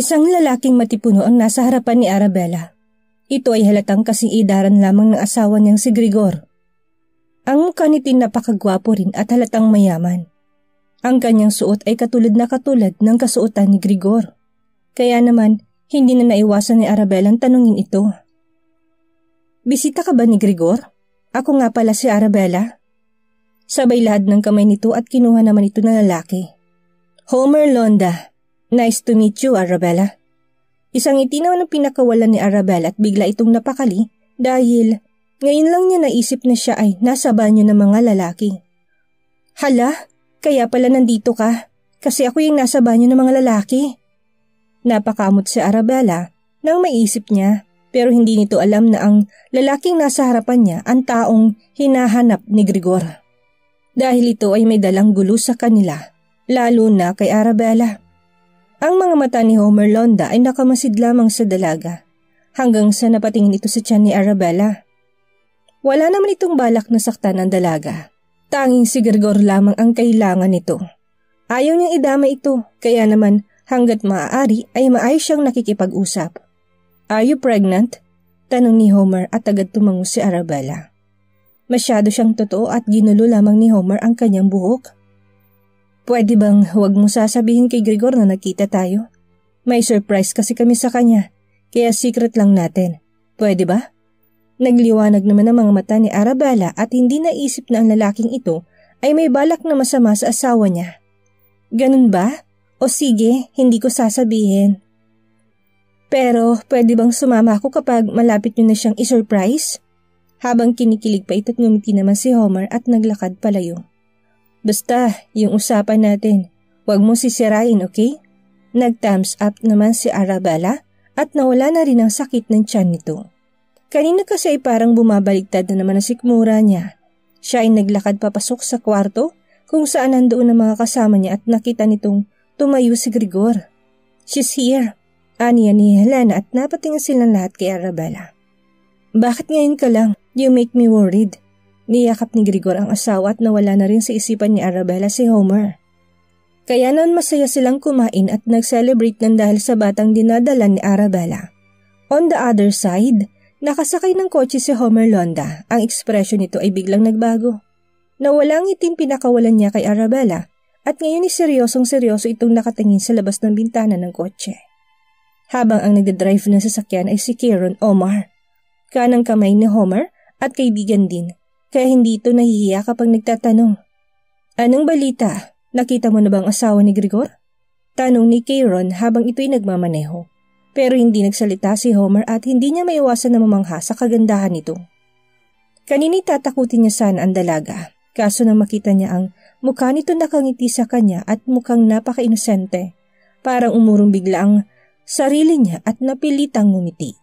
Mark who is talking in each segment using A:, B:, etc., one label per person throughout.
A: Isang lalaking matipuno ang nasa harapan ni Arabella. Ito ay halatang kasing idaran lamang ng asawa niyang si Grigor. Ang mukha nito'y napakagwapo rin at halatang mayaman. Ang kanyang suot ay katulad ng kasuotan ni Grigor. Kaya naman, hindi na naiwasan ni Arabella ang tanungin ito. Bisita ka ba ni Grigor? Ako nga pala si Arabella. Sabay lahad ng kamay nito at kinuha naman ito na lalaki. Homer Londa. Nice to meet you, Arabella. Isang ngiti naman ang pinakawalan ni Arabella at bigla itong napakali dahil ngayon lang niya naisip na siya ay nasa banyo ng mga lalaki. Hala, kaya pala nandito ka kasi ako yung nasa banyo ng mga lalaki. Napakamot si Arabella nang maisip niya pero hindi nito alam na ang lalaking nasa harapan niya ang taong hinahanap ni Grigor. Dahil ito ay may dalang gulo sa kanila, lalo na kay Arabella. Ang mga mata ni Homer Londa ay nakamasid lamang sa dalaga hanggang sa napatingin ito sa tiyan ni Arabella. Wala naman itong balak na saktan ang dalaga. Tanging si Grigor lamang ang kailangan nito. Ayaw niyang idama ito kaya naman hanggat maaari ay maayos siyang nakikipag-usap. Are you pregnant? Tanong ni Homer at agad tumango si Arabella. Masyado siyang totoo at ginulo lamang ni Homer ang kanyang buhok. Pwede bang huwag mo sasabihin kay Grigor na nagkita tayo? May surprise kasi kami sa kanya, kaya secret lang natin. Pwede ba? Nagliwanag naman ang mga mata ni Arabella at hindi naisip na ang lalaking ito ay may balak na masama sa asawa niya. Ganun ba? O sige, hindi ko sasabihin. Pero pwede bang sumama ako kapag malapit niyo na siyang isurprise? Habang kinikilig pa ito't ngumiti naman si Homer at naglakad palayo. Basta, yung usapan natin, huwag mo sisirain, okay? Nag-thumbs up naman si Arabella at nawala na rin ang sakit ng tiyan nito. Kanina kasi ay parang bumabaligtad na naman ang sikmura niya. Siya ay naglakad papasok sa kwarto kung saan nandoon ang mga kasama niya at nakita nitong tumayo si Grigor. She's here, aniya ni Helena at napatingin silang lahat kay Arabella. Bakit ngayon ka lang? You make me worried. Niyakap ni Grigor ang asawa at nawala na rin sa isipan ni Arabella si Homer. Kaya noon masaya silang kumain at nag-celebrate ng dahil sa batang dinadala ni Arabella. On the other side, nakasakay ng kotse si Homer Londa. Ang ekspresyon nito ay biglang nagbago. Nawala ang iting pinakawalan niya kay Arabella at ngayon ay seryosong-seryoso itong nakatingin sa labas ng bintana ng kotse. Habang ang nagdadrive ng sasakyan ay si Kieron Omar. Kanang kamay ni Homer at kaibigan din. Kaya hindi ito nahihiya kapag nagtatanong. Anong balita? Nakita mo na bang asawa ni Grigor? Tanong ni Kieron habang ito'y nagmamaneho. Pero hindi nagsalita si Homer at hindi niya maiwasan na mamangha sa kagandahan nito. Kanini tatakutin niya sana ang dalaga. Kaso nang makita niya ang mukha nito nakangiti sa kanya at mukhang napaka-inosente. Parang umurong bigla ang sarili niya at napilitang ngumiti.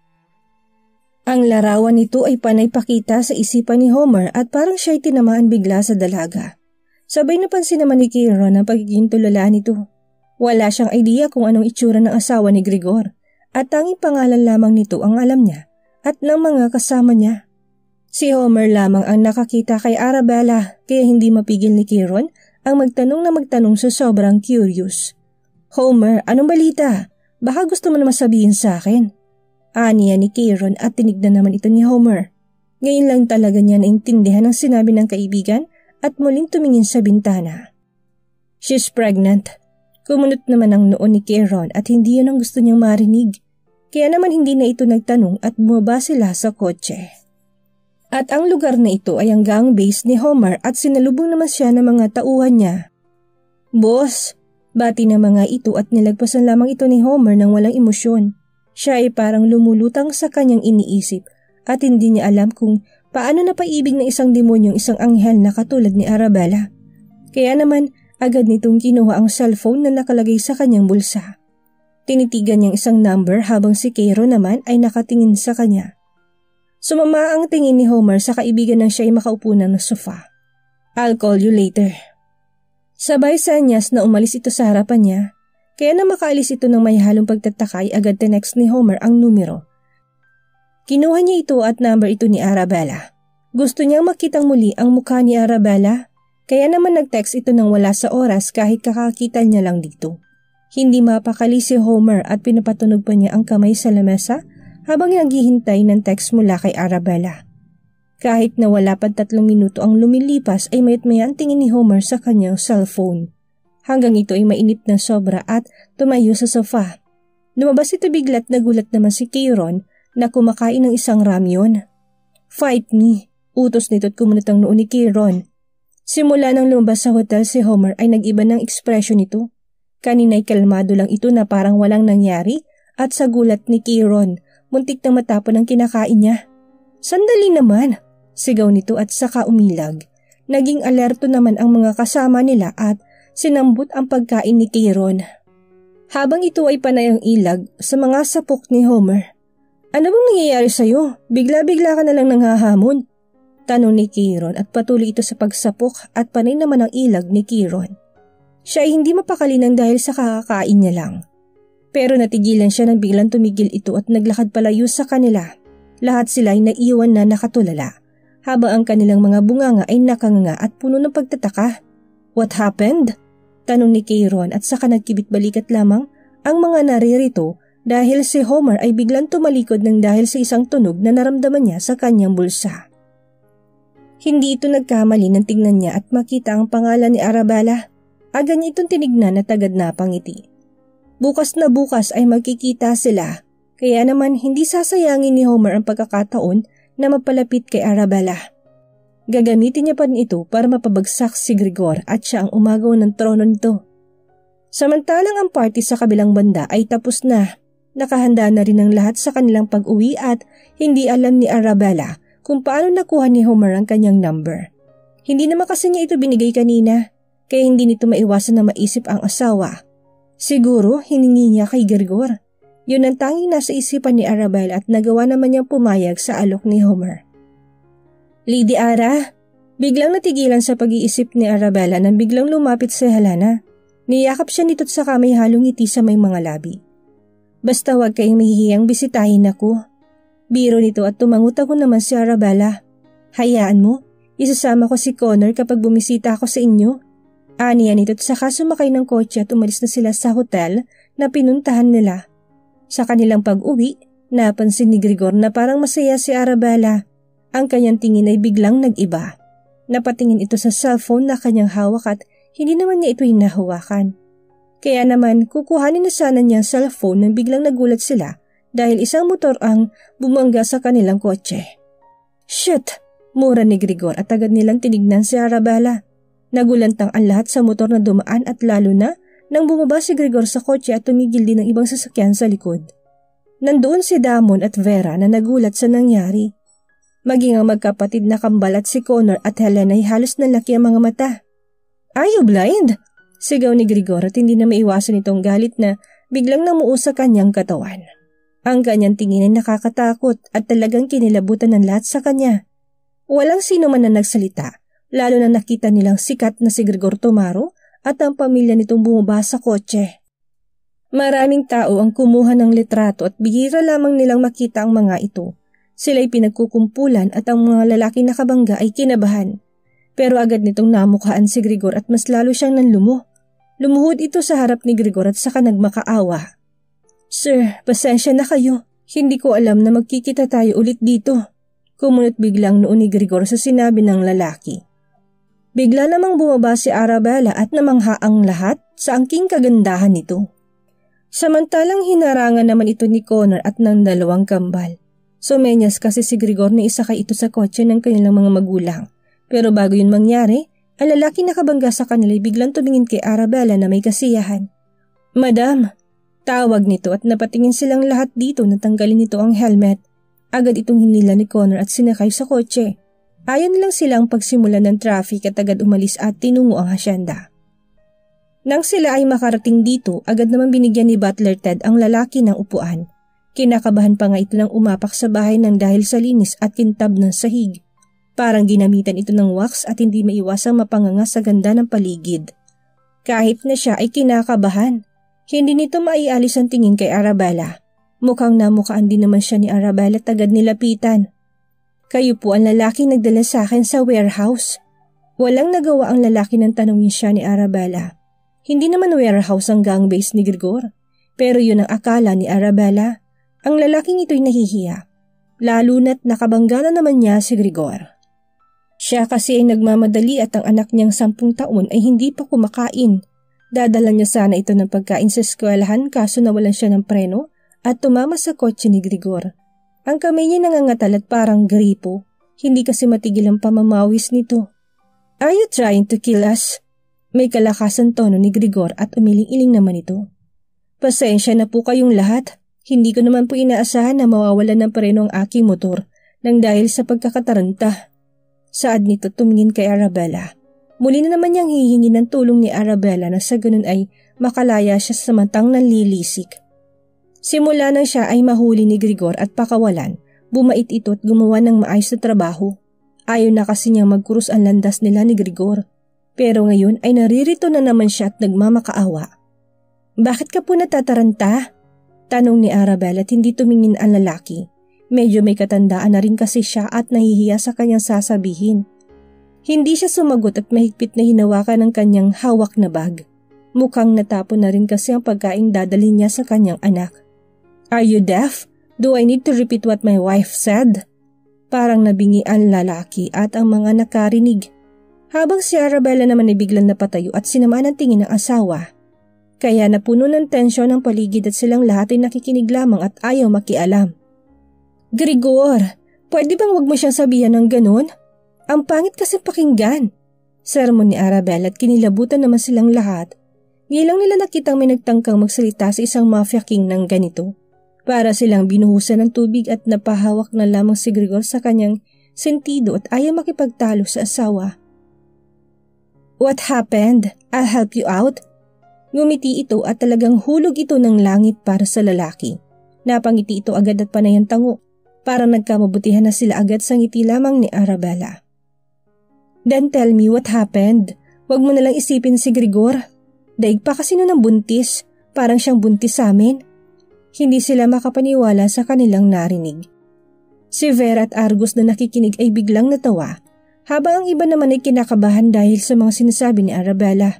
A: Ang larawan nito ay panay pakita sa isipan ni Homer at parang siya'y tinamaan bigla sa dalaga. Sabay napansin naman ni Kieron ang pagiging tulala nito. Wala siyang idea kung anong itsura ng asawa ni Grigor at tanging pangalan lamang nito ang alam niya at ng mga kasama niya. Si Homer lamang ang nakakita kay Arabella kaya hindi mapigil ni Kieron ang magtanong sa sobrang curious. Homer, anong balita? Baka gusto mo naman sabihin sa akin. Aniya ni Kieron at tinignan naman ito ni Homer. Ngayon lang talaga niya naintindihan ang sinabi ng kaibigan at muling tumingin sa bintana. She's pregnant. Kumunot naman ang noo ni Kieron at hindi yun ang gusto niyang marinig. Kaya naman hindi na ito nagtanong at bumaba sila sa kotse. At ang lugar na ito ay ang gang base ni Homer at sinalubong naman siya ng mga tauhan niya. Boss, bati ng mga ito at nilagpasan lamang ito ni Homer ng walang emosyon. Siya ay parang lumulutang sa kanyang iniisip at hindi niya alam kung paano napaibig ng isang demonyong isang anghel na katulad ni Arabella. Kaya naman agad nitong kinuha ang cellphone na nakalagay sa kanyang bulsa. Tinitigan niyang isang number habang si Kieron naman ay nakatingin sa kanya. Sumama ang tingin ni Homer sa kaibigan nang siya ay makaupo na ng sofa. I'll call you later. Sabay sa anyas na umalis ito sa harapan niya. Kaya na makaalis ito ng may halong pagtatakay agad tinext ni Homer ang numero. Kinuha niya ito at number ito ni Arabella. Gusto niyang makitang muli ang mukha ni Arabella, kaya naman nag-text ito nang wala sa oras kahit kakakita niya lang dito. Hindi mapakali si Homer at pinapatunog pa niya ang kamay sa lamesa habang naghihintay ng text mula kay Arabella. Kahit na wala pa 3 minuto ang lumilipas ay mayat-maya ang tingin ni Homer sa kanyang cellphone. Hanggang ito ay mainit na sobra at tumayo sa sofa. Lumabas ito bigla't nagulat naman si Kieron na kumakain ng isang ramyon. "Fight me," utos nito at kumunot ang noo ni Kieron. Simula nang lumabas sa hotel si Homer ay nag-iba ng ekspresyon nito. Kanina'y kalmado lang ito na parang walang nangyari at sa gulat ni Kieron, muntik na matapon ang kinakain niya. "Sandali naman," sigaw nito at saka umilag. Naging alerto naman ang mga kasama nila at sinambut ang pagkain ni Kieron. Habang ito ay panay ang ilag sa mga sapok ni Homer. "Ano bang nangyayari sa'yo? Bigla-bigla ka na lang nanghahamon?" Tanong ni Kieron at patuloy ito sa pagsapok at panay naman ang ilag ni Kieron. Siya ay hindi mapakali nang dahil sa kakakain niya lang. Pero natigilan siya nang biglang tumigil ito at naglakad palayo sa kanila. Lahat sila ay naiwan na nakatulala, habang ang kanilang mga bunganga ay nakanganga at puno ng pagtataka. "What happened?" Tanong ni Kieron at saka nagkibit balikat lamang ang mga naririto dahil si Homer ay biglang tumalikod nang dahil sa isang tunog na naramdaman niya sa kanyang bulsa. Hindi ito nagkamali nang tingnan niya at makita ang pangalan ni Arabella. Agad niya itong tinignan at agad na pangiti. Bukas na bukas ay magkikita sila, kaya naman hindi sasayangin ni Homer ang pagkakataon na mapalapit kay Arabella. Gagamitin niya pa rin ito para mapabagsak si Grigor at siya ang umagaw ng trono nito. Samantalang ang party sa kabilang banda ay tapos na. Nakahanda na rin ang lahat sa kanilang pag-uwi at hindi alam ni Arabella kung paano nakuha ni Homer ang kanyang number. Hindi naman kasi niya ito binigay kanina. Kaya hindi nito maiwasan na maisip ang asawa. Siguro hiningi niya kay Grigor. Yun ang tanging nasa isipan ni Arabella at nagawa naman niyang pumayag sa alok ni Homer. "Lady Ara," biglang natigilan sa pag-iisip ni Arabella nang biglang lumapit si Helena. Niyakap siya nito't saka may halong ngiti sa may mga labi. "Basta wag kayong mahihiyang bisitahin ako." Biro nito at tumangot ako naman si Arabella. "Hayaan mo, isasama ko si Connor kapag bumisita ako sa inyo." Aniya nito't saka sumakay ng kotse at umalis na sila sa hotel na pinuntahan nila. Sa kanilang pag-uwi, napansin ni Grigor na parang masaya si Arabella. Ang kanyang tingin ay biglang nag-iba. Napatingin ito sa cellphone na kanyang hawak at hindi naman niya ito hinahawakan. Kaya naman kukuhanin na sana niya ang cellphone nang biglang nagulat sila dahil isang motor ang bumangga sa kanilang kotse. "Shit!" mura ni Grigor at agad nilang tinignan si Arabella. Nagulantang ang lahat sa motor na dumaan at lalo na nang bumaba si Grigor sa kotse at tumigil din ang ibang sasakyan sa likod. Nandoon si Damon at Vera na nagulat sa nangyari. Maging ang magkapatid na kambal at si Connor at Helena ay halos nalaki ang mga mata. "Are you blind?" sigaw ni Grigor at hindi na maiwasan itong galit na biglang namuo sa kanyang katawan. Ang kanyang tingin ay nakakatakot at talagang kinilabutan ng lahat sa kanya. Walang sino man na nagsalita. Lalo na nakita nilang sikat na si Grigor Tomaro at ang pamilya nitong bumaba sa kotse. Maraming tao ang kumuha ng litrato at bihira lamang nilang makita ang mga ito. Sila'y pinagkukumpulan at ang mga lalaking nakabangga ay kinabahan. Pero agad nitong namukhaan si Grigor at mas lalo siyang nanlumo. Lumuhod ito sa harap ni Grigor at saka nagmakaawa. "Sir, pasensya na kayo. Hindi ko alam na magkikita tayo ulit dito." Kumunot biglang noon ni Grigor sa sinabi ng lalaki. Bigla namang bumaba si Arabella at namangha ang lahat sa angking kagandahan nito. Samantalang hinarangan naman ito ni Connor at ng dalawang kambal. Sumenyas kasi si Grigor na isakay ito sa kotse ng kanilang mga magulang. Pero bago yun mangyari, ang lalaki nakabangga sa kanila ay biglang tumingin kay Arabella na may kasiyahan. "Madam," tawag nito at napatingin silang lahat dito na tanggalin nito ang helmet. Agad itong hinila ni Connor at sinakay sa kotse. Ayaw nilang silang pagsimulan ng traffic at agad umalis at tinungo ang hasyenda. Nang sila ay makarating dito, agad naman binigyan ni Butler Ted ang lalaki ng upuan. Kinakabahan pa nga ito ng umapak sa bahay ng dahil sa linis at kintab ng sahig. Parang ginamitan ito ng wax at hindi maiwasang mapanganga sa ganda ng paligid. Kahit na siya ay kinakabahan, hindi nito maialis ang tingin kay Arabella. Mukhang namukaan din naman siya ni Arabella at agad nilapitan. "Kayo po ang lalaki nagdala sa akin sa warehouse." Walang nagawa ang lalaki nang tanungin siya ni Arabella. Hindi naman warehouse ang gang base ni Grigor, pero yun ang akala ni Arabella. Ang lalaking ito'y nahihiya, lalo na't nakabangga na naman niya si Grigor. Siya kasi ay nagmamadali at ang anak niyang 10 taon ay hindi pa kumakain. Dadala niya sana ito ng pagkain sa eskwelahan kaso nawalan siya ng preno at tumama sa kotse ni Grigor. Ang kamay niya nangangatal at parang gripo, hindi kasi matigil ang pamamawis nito. "Are you trying to kill us?" May kalakasan tono ni Grigor at umiling-iling naman ito. "Pasensya na po kayong lahat. Hindi ko naman po inaasahan na mawawalan ng preno ang aking motor nang dahil sa pagkakataranta." Saad nito tumingin kay Arabella. Muli na naman niyang hihingi ng tulong ni Arabella na sa ganun ay makalaya siya sa mantang nanlilisik. Simula nang siya ay mahuli ni Grigor at pakawalan, bumait ito at gumawa ng maayos na trabaho. Ayaw na kasi niyang magkurus ang landas nila ni Grigor. Pero ngayon ay naririto na naman siya at nagmamakaawa. "Bakit ka po natataranta?" Tanong ni Arabella at hindi tumingin ang lalaki. Medyo may katandaan na rin kasi siya at nahihiya sa kanyang sasabihin. Hindi siya sumagot at mahigpit na hinawakan ng kanyang hawak na bag. Mukhang natapon na rin kasi ang pagkain dadalhin niya sa kanyang anak. "Are you deaf? Do I need to repeat what my wife said?" Parang nabingi ang lalaki at ang mga nakarinig. Habang si Arabella naman ay biglang napatayo at sinamaan ang tingin ng asawa. Kaya napuno ng tensyon ang paligid at silang lahat ay nakikinig lamang at ayaw makialam. "Grigor, pwede bang wag mo siyang sabihan ng ganun? Ang pangit kasi pakinggan." Sermon ni Arabella at kinilabutan naman silang lahat. Ngayon nila nakitang may nagtangkang magsalita sa isang mafia king ng ganito. Para silang binuhusan ng tubig at napahawak na lamang si Grigor sa kanyang sentido at ayaw makipagtalo sa asawa. "What happened? I'll help you out." Ngumiti ito at talagang hulog ito ng langit para sa lalaki. Napangiti ito agad at panayang tango. Parang nagkamabutihan na sila agad sa ngiti lamang ni Arabella. "Then tell me what happened. Wag mo nalang isipin si Grigor. Daig pa kasi nun ang buntis. Parang siyang buntis sa amin." Hindi sila makapaniwala sa kanilang narinig. Si Vera at Argus na nakikinig ay biglang natawa, habang ang iba naman ay kinakabahan dahil sa mga sinasabi ni Arabella.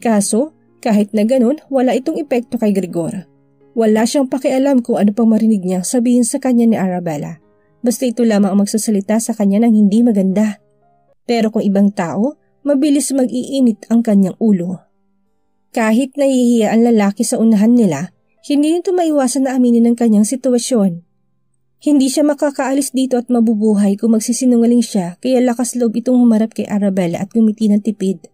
A: Kaso, kahit na ganun, wala itong epekto kay Grigor. Wala siyang pakialam kung ano pang marinig niyang sabihin sa kanya ni Arabella. Basta ito lamang ang magsasalita sa kanya ng hindi maganda. Pero kung ibang tao, mabilis mag-iinit ang kanyang ulo. Kahit nahihiya ang lalaki sa unahan nila, hindi nito maiwasan na aminin ang kanyang sitwasyon. Hindi siya makakaalis dito at mabubuhay kung magsisinungaling siya, kaya lakas loob itong humarap kay Arabella at ngumiti ng tipid.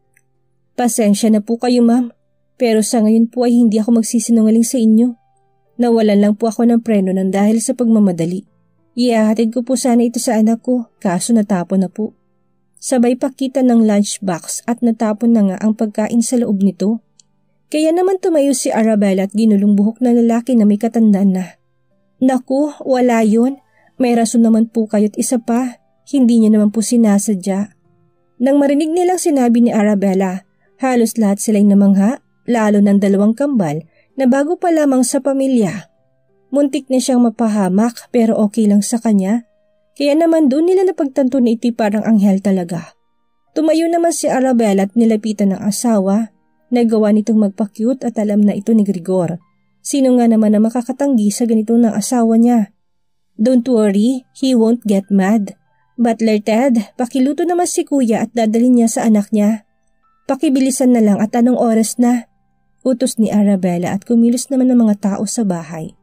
A: "Pasensya na po kayo, ma'am. Pero sa ngayon po ay hindi ako magsisinungaling sa inyo. Nawalan lang po ako ng preno nang dahil sa pagmamadali. Ihahatid ko po sana ito sa anak ko, kaso natapon na po." Sabay pakita ng lunchbox at natapon na nga ang pagkain sa loob nito. Kaya naman tumayo si Arabella at ginulong buhok na lalaki na may katandaan na. "Naku, wala yun. May rason naman po kayo't isa pa. Hindi niya naman po sinasadya." Nang marinig nilang sinabi ni Arabella, halos lahat sila'y namangha, lalo ng 2 kambal na bago pa lamang sa pamilya. Muntik na siyang mapahamak pero okay lang sa kanya. Kaya naman doon nila napagtanto na ito'y parang anghel talaga. Tumayo naman si Arabella at nilapitan ng asawa. Nagawa nitong magpa-cute at alam na ito ni Grigor. Sino nga naman na makakatanggi sa ganito ng asawa niya? "Don't worry, he won't get mad. Butler Ted, pakiluto naman si kuya at dadalhin niya sa anak niya. Pakibilisan na lang at anong oras na?" Utos ni Arabella at kumilos naman ng mga tao sa bahay.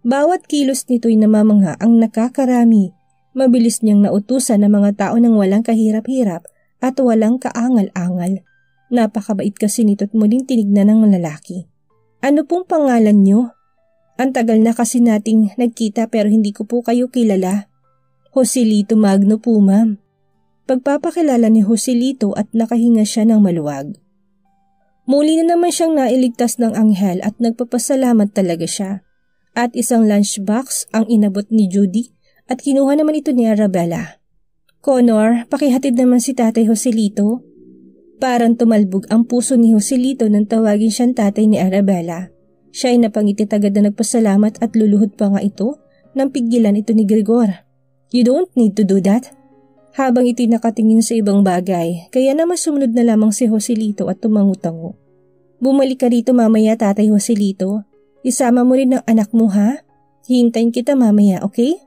A: Bawat kilos nito'y namamangha ang nakakarami. Mabilis niyang nautusan ng mga tao ng walang kahirap-hirap at walang kaangal-angal. Napakabait kasi nito at muling tinignan ng lalaki. "Ano pong pangalan niyo? Ang tagal na kasi nating nagkita pero hindi ko po kayo kilala." "Joselito Magno po, ma'am." Pagpapakilala ni Joselito at nakahinga siya ng maluwag. Muli na naman siyang nailigtas ng anghel at nagpapasalamat talaga siya. At isang lunchbox ang inabot ni Judy at kinuha naman ito ni Arabella. "Connor, pakihatid naman si Tatay Joselito." Parang tumalbog ang puso ni Joselito nang tawagin siyang tatay ni Arabella. Siya ay napangiti agad na nagpasalamat at luluhod pa nga ito nang pigilan ito ni Grigor. "You don't need to do that." Habang ito'y nakatingin sa ibang bagay, kaya naman sumunod na lamang si Joselito at tumangutango. Bumalik ka rito mamaya, Tatay Joselito. Isama mo rin ang anak mo, ha? Hintayin kita mamaya, okay?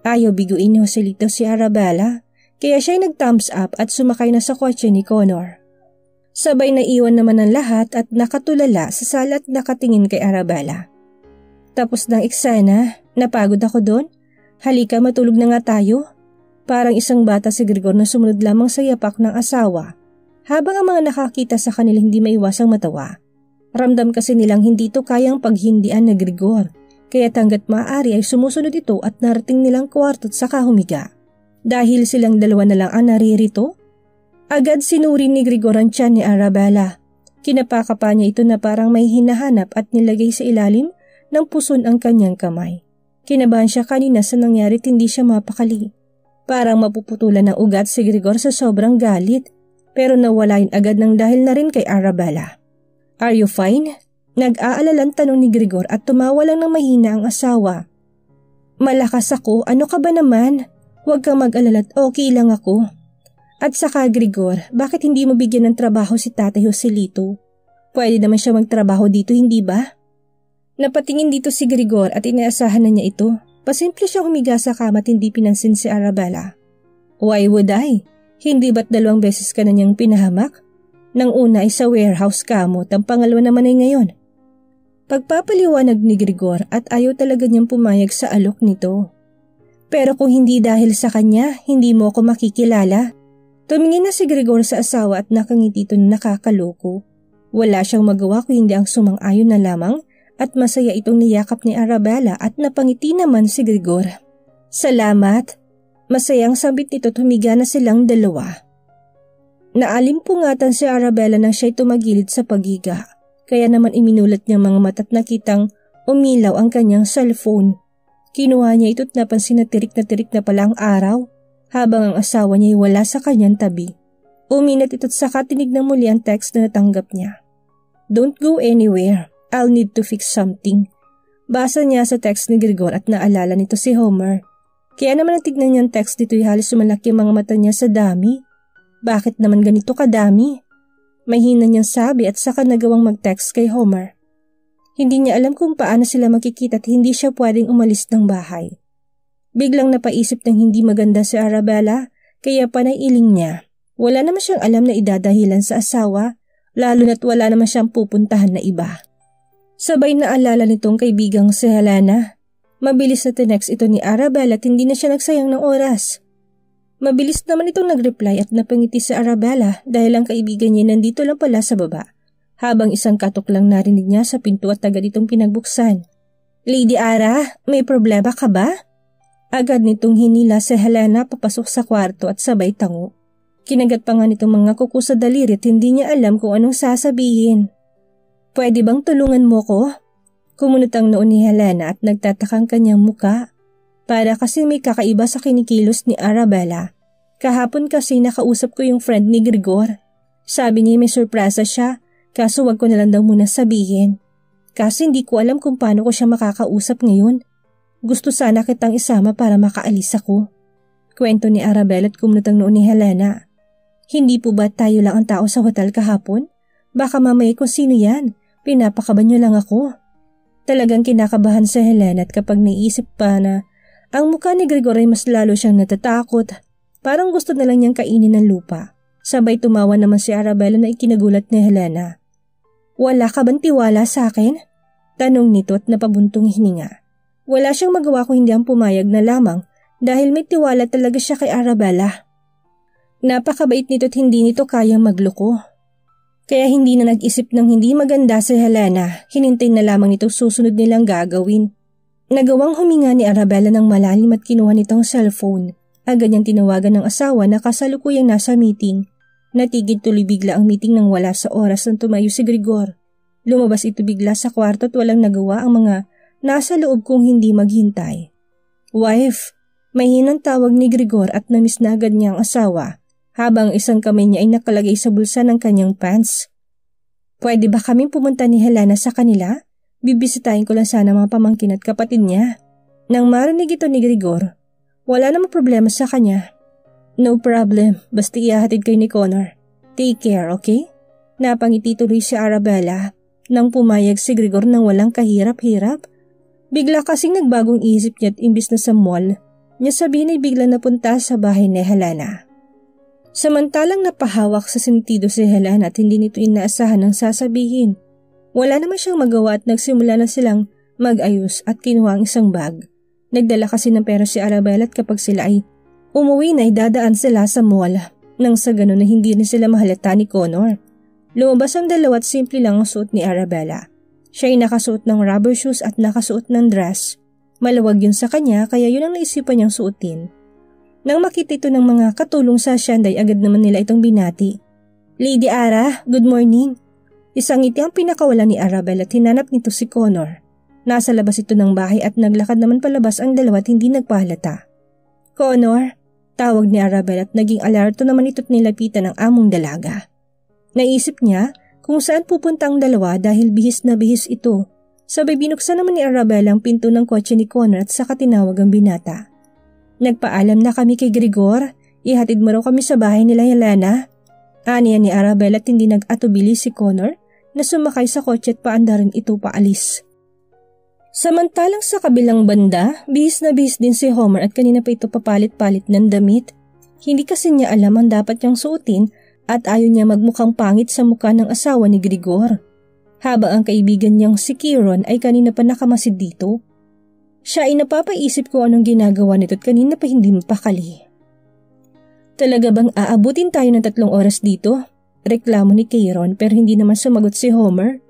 A: Ayaw biguin ni Joselito si Arabella, kaya siya'y nag-thumbs up at sumakay na sa kotse ni Connor. Sabay na iwan naman ang lahat at nakatulala sa sala at nakatingin kay Arabella. Tapos ng eksena, napagod ako doon. Halika, matulog na nga tayo. Parang isang bata si Grigor na sumunod lamang sa yapak ng asawa. Habang ang mga nakakita sa kanila hindi maiwasang matawa. Ramdam kasi nilang hindi ito kayang paghindian na Grigor. Kaya hanggat maaari ay sumusunod ito at narating nilang kwarto at saka humiga. Dahil silang dalawa na lang ang naririto, agad sinuri ni Grigor ang tiyan ni Arabella. Kinapaka pa niya ito na parang may hinahanap at nilagay sa ilalim ng puson ang kanyang kamay. Kinabahan siya kanina sa nangyari at hindi siya mapakali. Parang mapuputulan ng ugat si Grigor sa sobrang galit. Pero nawalain agad ng dahil na rin kay Arabella. Are you fine? Nag-aalalang tanong ni Grigor at tumawa lang ng mahina ang asawa. Malakas ako, ano ka ba naman? Huwag kang mag-alala at okay lang ako. At saka Grigor, bakit hindi mo bigyan ng trabaho si Tatay Joselito? Pwede naman siya magtrabaho dito, hindi ba? Napatingin dito si Grigor at inaasahan na niya ito. Pasimple siya humiga sa kama at hindi pinansin si Arabella. Why would I? Hindi ba't 2 beses ka na niyang pinahamak? Nang una ay sa warehouse kamot, ang pangalawa naman ay ngayon. Pagpapaliwanag ni Grigor at ayaw talaga niyang pumayag sa alok nito. Pero kung hindi dahil sa kanya, hindi mo ako makikilala. Tumingin na si Grigor sa asawa at nakangiti ito na nakakaloko. Wala siyang magawa kung hindi ang sumang-ayon na lamang at masaya itong niyakap ni Arabella at napangiti naman si Grigor. Salamat! Masayang sabit nito tumiga na silang dalawa. Naalimpungatan si Arabella nang siya'y tumagilid sa paghiga. Kaya naman iminulat niyang mga mata't nakitang umilaw ang kanyang cellphone. Kinuha niya ito't napansin na tirik na pala ang araw habang ang asawa niya'y wala sa kanyang tabi. Uminat ito't saka tinignan muli ang text na natanggap niya. Don't go anywhere. I'll need to fix something. Basa niya sa text ni Grigor at naalala nito si Homer. Kaya naman natignan niyang text dito'y halos malaki ang mga mata niya sa dami. Bakit naman ganito kadami? Mahina niyang sabi at saka nagawang mag-text kay Homer. Hindi niya alam kung paano sila makikita at hindi siya pwedeng umalis ng bahay. Biglang napaisip ng hindi maganda si Arabella kaya panailing niya. Wala naman siyang alam na idadahilan sa asawa, lalo na't wala naman siyang pupuntahan na iba. Sabay na alala nitong kaibigang si Helena. Mabilis na tinext ito ni Arabella at hindi na siya nagsayang ng oras. Mabilis naman itong nag-reply at napangiti si Arabella dahil ang kaibigan niya nandito lang pala sa baba. Habang isang katok lang narinig niya sa pinto at agad itong pinagbuksan. Lady Ara, may problema ka ba? Agad nitong hinila si Helena papasok sa kwarto at sabay tango. Kinagat pa nga nitong mga kuko sa daliri at hindi niya alam kung anong sasabihin. Pwede bang tulungan mo ko? Kumunot ang noon ni Helena at nagtatakang kanyang muka. Para kasi may kakaiba sa kinikilos ni Arabella. Kahapon kasi nakausap ko yung friend ni Grigor. Sabi niya may surpresa siya, kaso wag ko na lang daw muna sabihin. Kasi hindi ko alam kung paano ko siya makakausap ngayon. Gusto sana kitang isama para makaalis ako. Kwento ni Arabella at kumunot ang noon ni Helena. Hindi po ba tayo lang ang tao sa hotel kahapon? Baka mamaya kung sino yan, pinapakaban niyo lang ako. Talagang kinakabahan si Helena at kapag naisip pa na ang mukha ni Grigor ay mas lalo siyang natatakot. Parang gusto na lang niyang kainin ng lupa. Sabay tumawa naman si Arabella na ikinagulat ni Helena. Wala ka bang tiwala sa akin? Tanong nito at napabuntong hininga. Wala siyang magawa kung hindi ang pumayag na lamang dahil may tiwala talaga siya kay Arabella. Napakabait nito at hindi nito kayang magloko. Kaya hindi na nag-isip ng hindi maganda si Helena, hinintay na lamang itong susunod nilang gagawin. Nagawang huminga ni Arabella ng malalim at kinuha nitong cellphone. Agad niyang tinawagan ng asawa na kasalukuyang nasa meeting. Natigil tuloy bigla ang meeting nang wala sa oras nang tumayo si Grigor. Lumabas ito bigla sa kwarto at walang nagawa ang mga nasa loob kung hindi maghintay. Wife, mahinang tawag ni Grigor at namiss na agad niya ang asawa. Habang isang kamay niya ay nakalagay sa bulsa ng kanyang pants. Pwede ba kaming pumunta ni Helena sa kanila? Bibisitahin ko lang sana mga pamangkin at kapatid niya. Nang marinig ito ni Grigor, wala namang problema sa kanya. No problem, basta ihahatid kayo ni Connor. Take care, okay? Napangiti tuloy si Arabella nang pumayag si Gregor nang walang kahirap-hirap. Bigla kasing nagbagong isip niya at imbis na sa mall, niya sabihin ay bigla napunta sa bahay ni Helena. Samantalang napahawak sa sentido si Helena at hindi nito inaasahan ang sasabihin. Wala naman siyang magawa at nagsimula na silang mag-ayos at kinuha ang isang bag. Nagdala kasi ng pera si Arabella at kapag sila ay umuwi na ay dadaan sila sa mall nang sa ganun na hindi rin sila mahalata ni Connor. Lumabas ang dalawa at simple lang ang suot ni Arabella. Siya ay nakasuot ng rubber shoes at nakasuot ng dress. Maluwag yun sa kanya kaya yun ang naisipan niyang suotin. Nang makita ito ng mga katulong sa Shanday agad naman nila itong binati. "Lady Ara, good morning." Isang ngiti ang pinakawala ni Arabella at hinanap nito si Connor. Nasa labas ito ng bahay at naglakad naman palabas ang dalawa at hindi nagpahalata. "Connor," tawag ni Arabella at naging alerto naman ito't nilapitan ng among dalaga. Naisip niya kung saan pupunta ang dalawa dahil bihis na bihis ito. Sabay binuksan naman ni Arabella ang pinto ng kotse ni Connor at saka tinawag ang binata. "Nagpaalam na kami kay Gregor, ihatid mo raw kami sa bahay nila Helena." Aniya ni Arabella at hindi nag-atubili si Connor na sumakay sa kotse at paanda rin ito paalis. Samantalang sa kabilang banda, bihis na bihis din si Homer at kanina pa ito papalit-palit ng damit. Hindi kasi niya alam ang dapat niyang suotin at ayaw niya magmukhang pangit sa mukha ng asawa ni Gregor. Habang ang kaibigan niyang si Kieron ay kanina pa nakamasid dito. Siya ay napapaisip kung anong ginagawa nito at kanina pa hindi mapakali. "Talaga bang aabutin tayo ng 3 oras dito?" Reklamo ni Kieron pero hindi naman sumagot si Homer.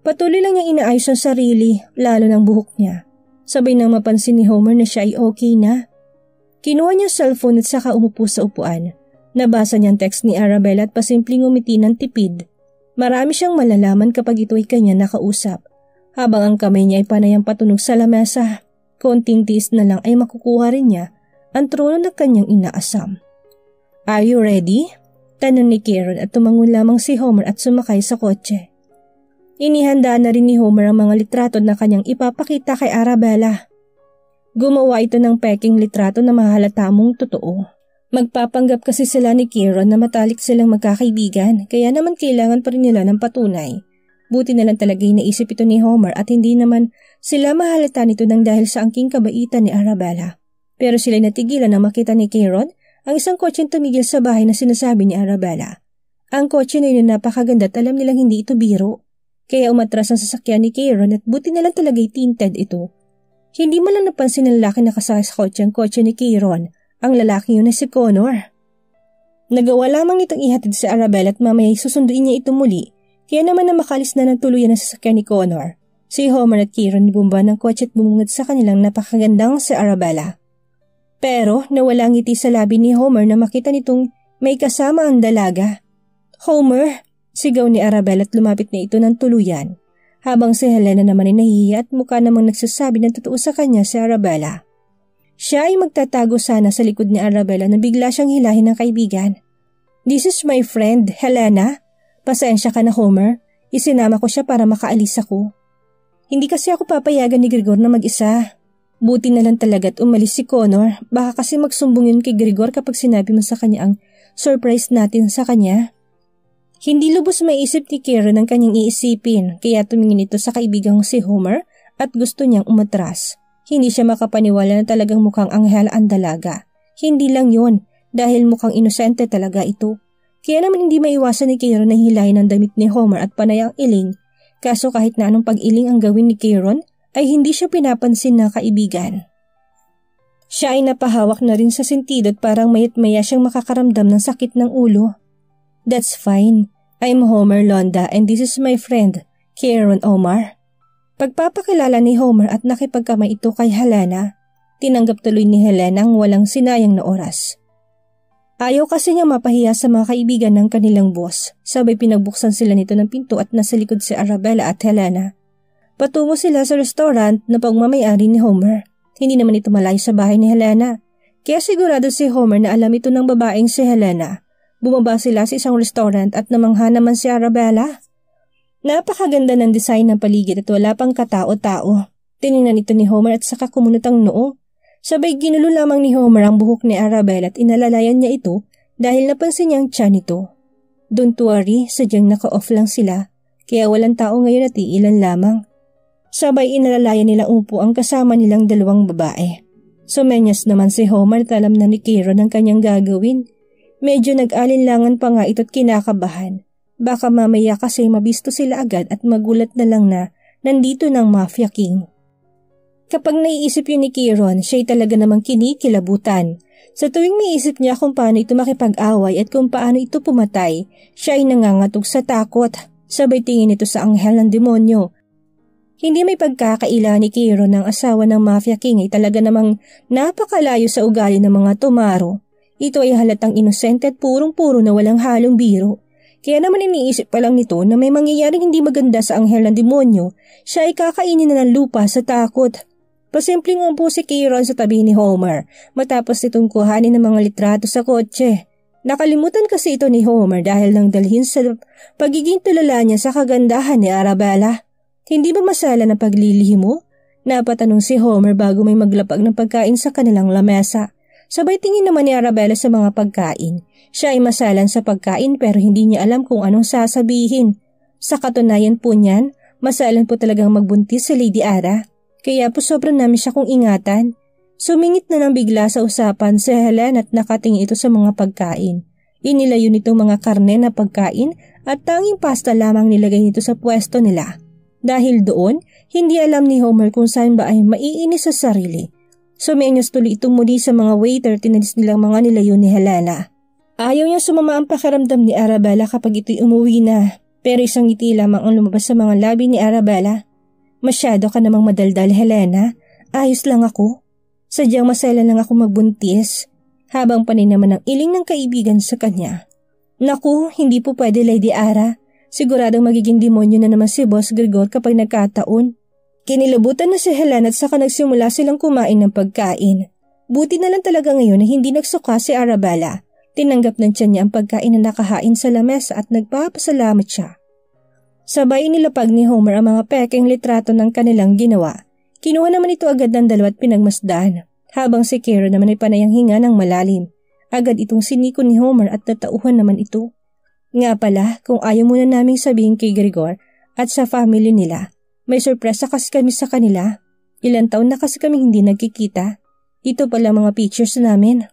A: Patuloy lang niyang inaayos ang sarili, lalo ng buhok niya. Sabay nang mapansin ni Homer na siya ay okay na. Kinuha niya cellphone at saka umupo sa upuan. Nabasa niya ang text ni Arabella at pasimpleng umiti ng tipid. Marami siyang malalaman kapag ito ay kanya nakausap. Habang ang kamay niya ay panayang patunog sa lamesa, konting tiis na lang ay makukuha rin niya ang trono na kanyang inaasam. "Are you ready?" tanong ni Kieron at tumangon lamang si Homer at sumakay sa kotse. Inihanda na rin ni Homer ang mga litrato na kanyang ipapakita kay Arabella. Gumawa ito ng peking litrato na mahalata mong totoo. Magpapanggap kasi sila ni Kieron na matalik silang magkakaibigan kaya naman kailangan pa rin nila ng patunay. Buti na lang talaga naisip ito ni Homer at hindi naman sila mahalata nito nang dahil sa angking kabaitan ni Arabella. Pero sila natigilan na makita ni Kieron ang isang kotseng tumigil sa bahay na sinasabi ni Arabella. Ang kotse na yun napakaganda at alam nilang hindi ito biro. Kaya umatras ang sasakyan ni Kieron at buti na lang talaga'y tinted ito. Hindi mo lang napansin ng lalaki na kasakay sa kotse ni Kieron. Ang lalaki yun ay si Connor. Nagawa lamang nitong ihatid si Arabella at mamaya susunduin niya ito muli. Kaya naman na makalis na ng tuluyan ang sasakyan ni Connor. Si Homer at Kieron bumaba ng kotse at bumungad sa kanilang napakagandang si Arabella. Pero nawala ang ngiti sa labi ni Homer na makita nitong may kasama ang dalaga. "Homer!" sigaw ni Arabella at lumapit na ito ng tuluyan. Habang si Helena naman ay nahihiya at mukha namang nagsasabi ng totoo sa kanya si Arabella. Siya ay magtatago sana sa likod ni Arabella na bigla siyang hilahin ng kaibigan. "This is my friend, Helena. Pasensya ka na, Homer. Isinama ko siya para makaalis ako. Hindi kasi ako papayagan ni Gregor na mag-isa. Buti na lang talaga at umalis si Connor. Baka kasi magsumbong yun kay Gregor kapag sinabi mo sa kanya ang surprise natin sa kanya." Hindi lubos maisip ni Kieron ang kanyang iisipin kaya tumingin ito sa kaibigang si Homer at gusto niyang umatras. Hindi siya makapaniwala na talagang mukhang anghel ang dalaga. Hindi lang yun dahil mukhang inosente talaga ito. Kaya naman hindi maiwasan ni Kieron na hilahin ang damit ni Homer at panayang iling. Kaso kahit na anong pag-iling ang gawin ni Kieron ay hindi siya pinapansin na kaibigan. Siya ay napahawak na rin sa sentido at parang mayat-maya siyang makakaramdam ng sakit ng ulo. "That's fine. I'm Homer Londa and this is my friend, Kieron Omar." Pagpapakilala ni Homer at nakipagkamay ito kay Helena, tinanggap tuloy ni Helena ang walang sinayang na oras. Ayaw kasi niya mapahiya sa mga kaibigan ng kanilang boss, sabay pinagbuksan sila nito ng pinto at nasa likod si Arabella at Helena. Patungo sila sa restaurant na pagmamayari ni Homer. Hindi naman ito malayo sa bahay ni Helena, kaya sigurado si Homer na alam ito ng babaeng si Helena. Bumaba sila sa isang restaurant at namangha naman si Arabella. Napakaganda ng design ng paligid at wala pang katao-tao. Tiningnan ito ni Homer at saka kumunot ang noo. Sabay ginulo lamang ni Homer ang buhok ni Arabella at inalalayan niya ito dahil napansin niya ang tiyan nito. Don't worry, sadyang naka-off lang sila, kaya walang tao ngayon at iilan lamang. Sabay inalalayan nila upo ang kasama nilang dalawang babae. Sumenyas naman si Homer at alam na ni Kieron ang kanyang gagawin. Medyo nag-alinlangan pa nga ito't kinakabahan. Baka mamaya kasi mabisto sila agad at magulat na lang na nandito ng Mafia King. Kapag naiisip yun ni Kieron, siya'y talaga namang kinikilabutan. Sa tuwing maiisip niya kung paano ito makipag-away at kung paano ito pumatay, siya ay nangangatog sa takot. Sabay tingin ito sa anghel ng demonyo. Hindi may pagkakaila ni Kieron ng asawa ng Mafia King ay talaga namang napakalayo sa ugali ng mga tumaro. Ito ay halatang inosente at purong-puro na walang halong biro. Kaya naman iniisip pa lang nito na may mangyayaring hindi maganda sa anghel ng demonyo, siya ay kakainin na ng lupa sa takot. Pasimpleng umpo si Kieron sa tabi ni Homer matapos itong kuhanin ng mga litrato sa kotse. Nakalimutan kasi ito ni Homer dahil nang dalhin sa pagiging tulala niya sa kagandahan ni Arabella. Hindi ba masala na paglilihim mo? Napatanong si Homer bago may maglapag ng pagkain sa kanilang lamesa. Sabay tingin naman ni Arabella sa mga pagkain. Siya ay masalan sa pagkain pero hindi niya alam kung anong sasabihin. Sa katunayan po niyan, masalan po talagang magbuntis si Lady Ara. Kaya po sobrang namin siya kung ingatan. Sumingit na lang bigla sa usapan si Helen at nakatingin ito sa mga pagkain. Inilayo nitong mga karne na pagkain at tanging pasta lamang nilagay nito sa pwesto nila. Dahil doon, hindi alam ni Homer kung saan ba ay maiinis sa sarili. Sumenyos tuloy itong muli sa mga waiter tinalis nilang mga nilayo ni Helena. Ayaw niya sumama ang pakiramdam ni Arabella kapag ito'y umuwi na, pero isang ngiti lamang ang lumabas sa mga labi ni Arabella. Masyado ka namang madaldal, Helena. Ayos lang ako. Sadyang masela lang ako magbuntis. Habang panay naman ang iling ng kaibigan sa kanya. Naku, hindi po pwede, Lady Ara. Siguradong magiging demonyo na naman si Boss Gregor kapag nagkataon. Kinilabutan na si Helena at saka nagsimula silang kumain ng pagkain. Buti na lang talaga ngayon na hindi nagsuka si Arabella. Tinanggap ng tiyan niya ang pagkain na nakahain sa lamesa at nagpapasalamat siya. Sabay nilapag ni Homer ang mga pekeng litrato ng kanilang ginawa. Kinuha naman ito agad ng dalawa at pinagmasdan. Habang si Kieron naman ay panayang hinga ng malalim. Agad itong siniko ni Homer at natauhan naman ito. Nga pala, kung ayaw muna naming sabihin kay Gregor at sa family nila, may sorpresa kasi kami sa kanila. Ilang taon na kasi kami hindi nagkikita. Ito pala mga pictures namin.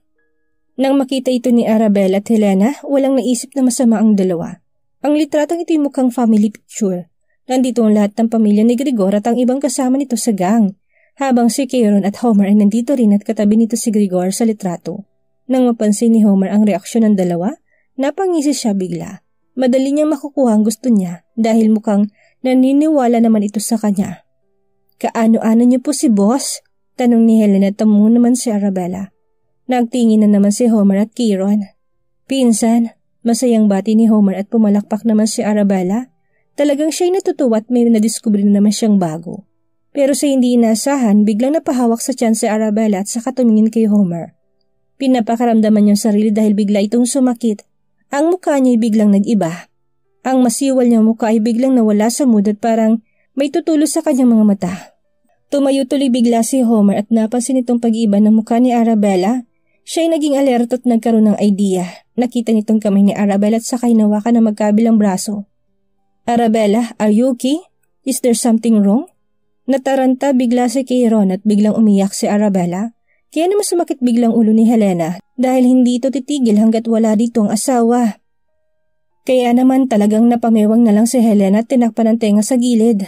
A: Nang makita ito ni Arabella at Helena, walang naisip na masama ang dalawa. Ang litratong ito'y mukhang family picture. Nandito ang lahat ng pamilya ni Gregor at ang ibang kasama nito sa gang. Habang si Kieron at Homer ay nandito rin at katabi nito si Gregor sa litrato. Nang mapansin ni Homer ang reaksyon ng dalawa, napangisi siya bigla. Madali niyang makukuha ang gusto niya dahil mukhang naniniwala naman ito sa kanya. Kaano-ano niyo po si boss? Tanong ni Helena at tamungo naman si Arabella. Nagtingin na naman si Homer at Kieron. Pinsan, masayang bati ni Homer at pumalakpak naman si Arabella. Talagang siya'y natutuwa at may nadiskubre na naman siyang bago. Pero sa hindi inaasahan, biglang napahawak sa tiyan si Arabella at saka tumingin kay Homer. Pinapakaramdaman niyang sarili dahil bigla itong sumakit. Ang mukha niya'y biglang nag-iba. Ang masiwal niyang mukha ay biglang nawala sa mood at parang may tutulos sa kanyang mga mata. Tumayo tuloy bigla si Homer at napansin itong pag-iba ng mukha ni Arabella. Siya'y naging alerto at nagkaroon ng idea. Nakita nitong kamay ni Arabella at saka hinawakan ng magkabilang braso. Arabella, are you okay? Is there something wrong? Nataranta bigla si Kieron at biglang umiyak si Arabella. Kaya naman sumakit biglang ulo ni Helena dahil hindi ito titigil hanggat wala dito ang asawa. Kaya naman talagang napamewang na lang si Helena at tinakpan ng tenga sa gilid.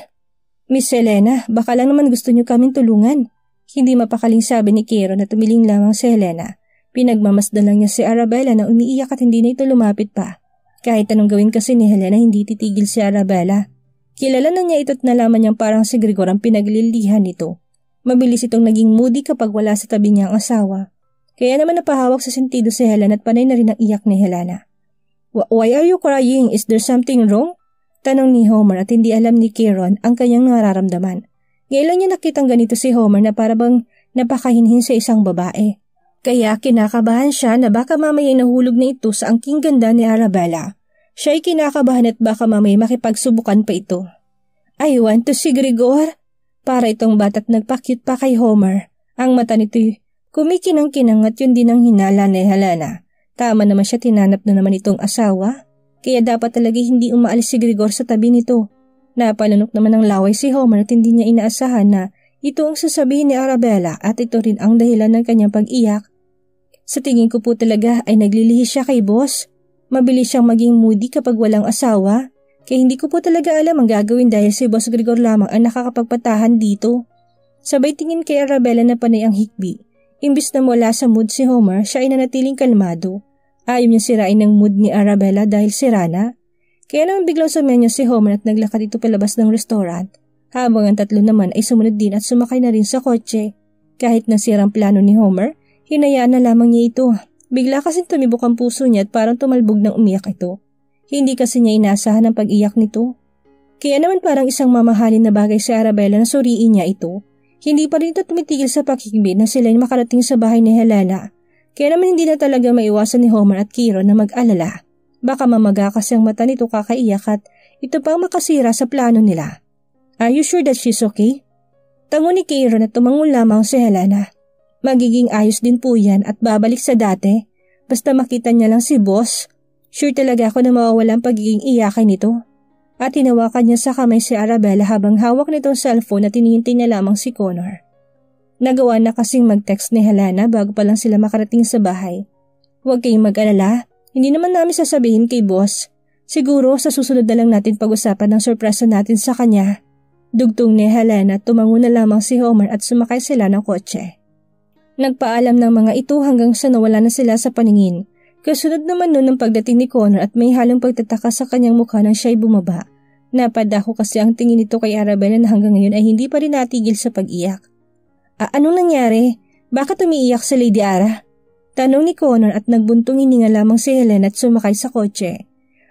A: Miss Helena, baka lang naman gusto niyo kaming tulungan. Hindi mapakaling sabi ni Kieron at tumiling lamang si Helena. Pinagmamasdan lang niya si Arabella na umiiyak at hindi na ito lumapit pa. Kahit anong gawin kasi ni Helena hindi titigil si Arabella. Kilala na niya ito at nalaman niyang parang si Gregor ang pinaglilihan nito. Mabilis itong naging moody kapag wala sa tabi niya ang asawa. Kaya naman napahawak sa sentido si Helena at panay na rin ang iyak ni Helena. Why are you crying? Is there something wrong? Tanong ni Homer at hindi alam ni Kieron ang kanyang nararamdaman. Ngayon lang niya nakitang ganito si Homer na parabang napakahinhin sa isang babae. Kaya kinakabahan siya na baka mamaya nahulog na ito sa angking ganda ni Arabella. Siya ay kinakabahan at baka mamaya makipagsubukan pa ito. I want to see Gregor. Para itong bata't nagpakyut pa kay Homer. Ang mata nito'y kumikinang-kinang at yun din ang hinala ni Helena. Tama naman siya, tinanap na naman itong asawa. Kaya dapat talaga hindi umaalis si Grigor sa tabi nito. Napalunok naman ng laway si Homer at hindi niya inaasahan na ito ang sasabihin ni Arabella at ito rin ang dahilan ng kanyang pag-iyak. Sa tingin ko po talaga ay naglilihis siya kay boss. Mabilis siyang maging moody kapag walang asawa. Kaya hindi ko po talaga alam ang gagawin dahil si Boss Grigor lamang ang nakakapagpatahan dito. Sabay tingin kay Arabella na panay ang hikbi. Imbis na mula sa mood si Homer, siya ay nanatiling kalmado. Ayaw niya sirain ang mood ni Arabella dahil sira na. Kaya naman biglang sumenyo si Homer at naglakad ito palabas ng restaurant. Habang ang tatlo naman ay sumunod din at sumakay na rin sa kotse. Kahit nasirang plano ni Homer, hinayaan na lamang niya ito. Bigla kasing tumibok ang puso niya at parang tumalbog ng umiyak ito. Hindi kasi niya inaasahan ang pag-iyak nito. Kaya naman parang isang mamahalin na bagay si Arabella na suriin niya ito. Hindi pa rin ito tumitigil sa pakikibid na sila'y makarating sa bahay ni Helena. Kaya naman hindi na talaga maiwasan ni Homer at Kieran na mag-alala. Baka mamaga kasi ang mata nito kakaiyak at ito pang makasira sa plano nila. Are you sure that she's okay? Tango ni Kieran at tumangon lamang si Helena. Magiging ayos din po yan at babalik sa dati. Basta makita niya lang si boss. Sure talaga ako na mawawala ang pagiging iyakin nito. At hinawakan niya sa kamay si Arabella habang hawak nitong cellphone at hinihintay niya lamang si Connor. Nagawa na kasing mag-text ni Helena bago pa lang sila makarating sa bahay. Huwag kayong mag-alala, hindi naman namin sasabihin kay boss. Siguro sa susunod na lang natin pag-usapan ng sorpresa natin sa kanya. Dugtong ni Helena, tumango na lamang si Homer at sumakay sila ng kotse. Nagpaalam ng mga ito hanggang sa nawala na sila sa paningin. Kasunod naman nun ang pagdating ni Connor at may halong pagtataka sa kanyang mukha nang siya'y bumaba. Napadako kasi ang tingin nito kay Arabella na hanggang ngayon ay hindi pa rin natigil sa pag-iyak. Anong nangyari? Bakit umiiyak si Lady Ara? Tanong ni Connor at nagbuntong hininga lamang si Helena at sumakay sa kotse.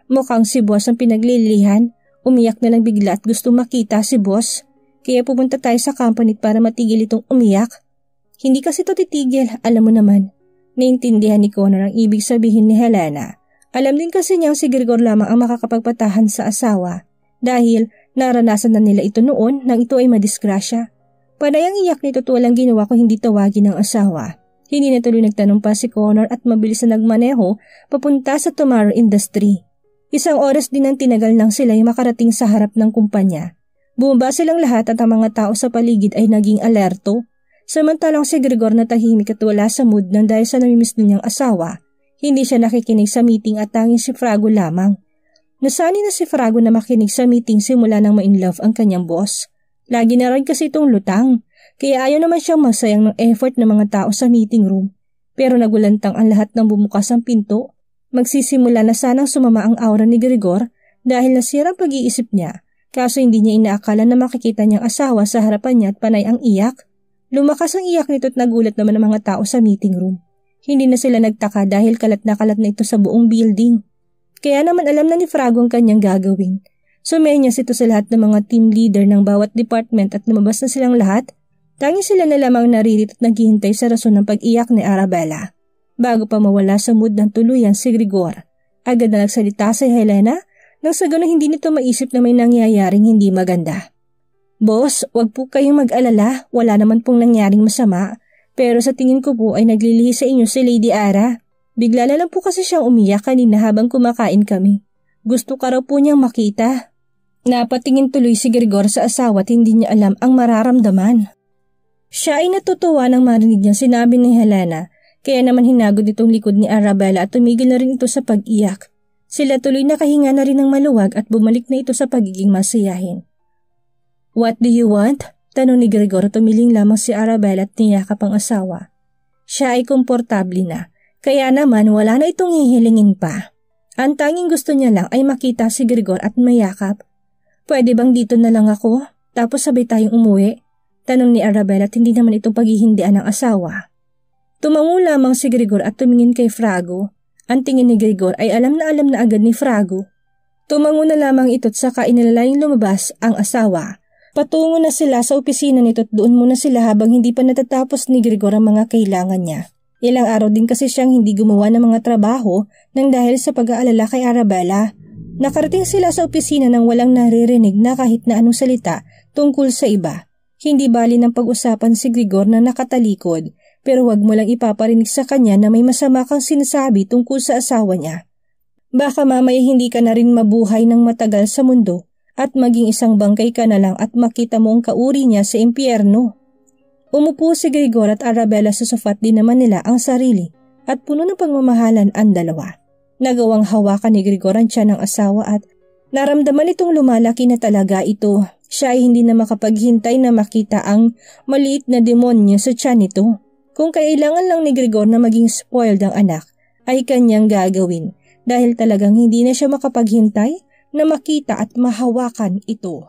A: Mukhang si boss ang pinaglilihan. Umiyak na lang bigla at gusto makita si boss. Kaya pupunta tayo sa company para matigil itong umiyak. Hindi kasi ito titigil, alam mo naman. Naintindihan ni Connor ang ibig sabihin ni Helena. Alam din kasi niyang si Grigor lamang ang makakapagpatahan sa asawa dahil naranasan na nila ito noon nang ito ay madisgrasya. Panay ang iyak nito at walang ginawa ko hindi tawagin ng asawa. Hindi na tuloy nagtanong pa si Connor at mabilis na nagmaneho papunta sa Tomorrow Industry. Isang oras din ang tinagal nang sila ay makarating sa harap ng kumpanya. Bumaba silang lahat at ang mga tao sa paligid ay naging alerto. Samantalang si Grigor na tahimik at wala sa mood nang dahil sa namimiss niyang asawa, hindi siya nakikinig sa meeting at tanging si Frago lamang. Nasanay na si Frago na makinig sa meeting simula nang ma-inlove ang kanyang boss. Lagi na rin kasi itong lutang, kaya ayaw naman siyang masayang ng effort ng mga tao sa meeting room. Pero nagulantang ang lahat ng bumukas ang pinto. Magsisimula na sanang sumama ang aura ni Grigor dahil nasira ang pag-iisip niya, kaso hindi niya inaakala na makikita niyang asawa sa harapan niya at panay ang iyak. Lumakas ang iyak nito at nagulat naman ang mga tao sa meeting room. Hindi na sila nagtaka dahil kalat na ito sa buong building. Kaya naman alam na ni Frago ang kanyang gagawin. Sumenyas ito sa lahat ng mga team leader ng bawat department at lumabas na silang lahat. Tanging sila na lamang naririto at naghihintay sa rason ng pag-iyak ni Arabella. Bago pa mawala sa mood ng tuluyan si Grigor, agad na nagsalita si Helena nang sa gano'n hindi nito maisip na may nangyayaring hindi maganda. Boss, wag po kayong mag-alala, wala naman pong nangyaring masama, pero sa tingin ko po ay naglilihi sa inyo si Lady Ara. Bigla na lang po kasi siyang umiyak kanina habang kumakain kami. Gusto ka raw po niyang makita. Napatingin tuloy si Grigor sa asawa at hindi niya alam ang mararamdaman. Siya ay natutuwa nang marinig niya sinabi ni Helena, kaya naman hinagod itong likod ni Arabella at tumigil na rin ito sa pag-iyak. Sila tuloy nakahinga na rin ng maluwag at bumalik na ito sa pagiging masayahin. What do you want? Tanong ni Grigor, tumiling lamang si Arabella at niyakap ang asawa. Siya ay komportable na, kaya naman wala na itong hihilingin pa. Ang tanging gusto niya lang ay makita si Grigor at mayakap. Pwede bang dito na lang ako? Tapos sabay tayong umuwi? Tanong ni Arabella at hindi naman itong paghihindian ng asawa. Tumango lamang si Grigor at tumingin kay Frago. Ang tingin ni Grigor ay alam na agad ni Frago. Tumango na lamang ito't saka inilalayang lumabas ang asawa. Patungo na sila sa opisina nito at doon muna sila habang hindi pa natatapos ni Grigor ang mga kailangan niya. Ilang araw din kasi siyang hindi gumawa ng mga trabaho nang dahil sa pag-aalala kay Arabella. Nakarating sila sa opisina nang walang naririnig na kahit na anong salita tungkol sa iba. Hindi bali ng pag-usapan si Grigor na nakatalikod, pero wag mo lang ipaparinig sa kanya na may masama kang sinasabi tungkol sa asawa niya. Baka mamaya hindi ka na rin mabuhay ng matagal sa mundo at maging isang bangkay ka na lang at makita mo ang kauri niya sa impyerno. Umupo si Grigor at Arabella sa sofa at din naman nila ang sarili at puno ng pagmamahalan ang dalawa. Nagawang hawakan ni Grigor ang tiyan ng asawa at naramdaman itong lumalaki na talaga ito. Siya ay hindi na makapaghintay na makita ang maliit na demonyo sa tiyan nito. Kung kailangan lang ni Grigor na maging spoiled ang anak, ay kanyang gagawin dahil talagang hindi na siya makapaghintay na makita at mahawakan ito.